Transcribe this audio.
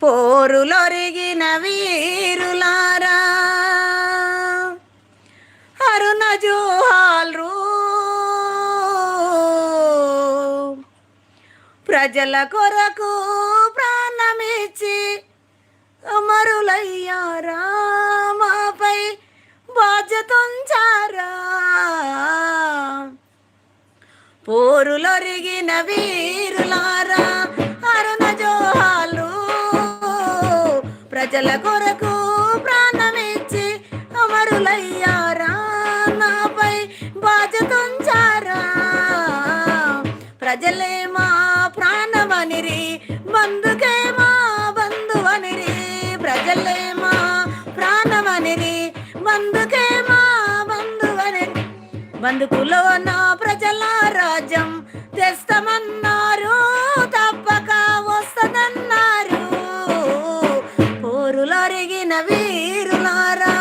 పోరులొరిగిన వీరులారా అరుణ జోహాల్రు ప్రజల కొరకు ప్రాణమిచ్చి అమరులయ్యారా మాపై బాధ్యతుంచారా పోరులొరిగిన వీరులారా అరుణ జోహాలు ప్రజల కొరకు ప్రాణమిచ్చి అమరులయ్యారా నాపై బాధ్యతుంచారా ప్రజలే మా ప్రాణమనిరి బంధుకే మా బంధువనిరి ప్రజలే మా ప్రాణమనిరి బంధుకే మా బంధువనిరి బంధుకులో నా ప్రజల రాజ్యం తెస్తామన్నారు తప్పక వస్తదన్నారు పోరులొరిగిన వీరులారా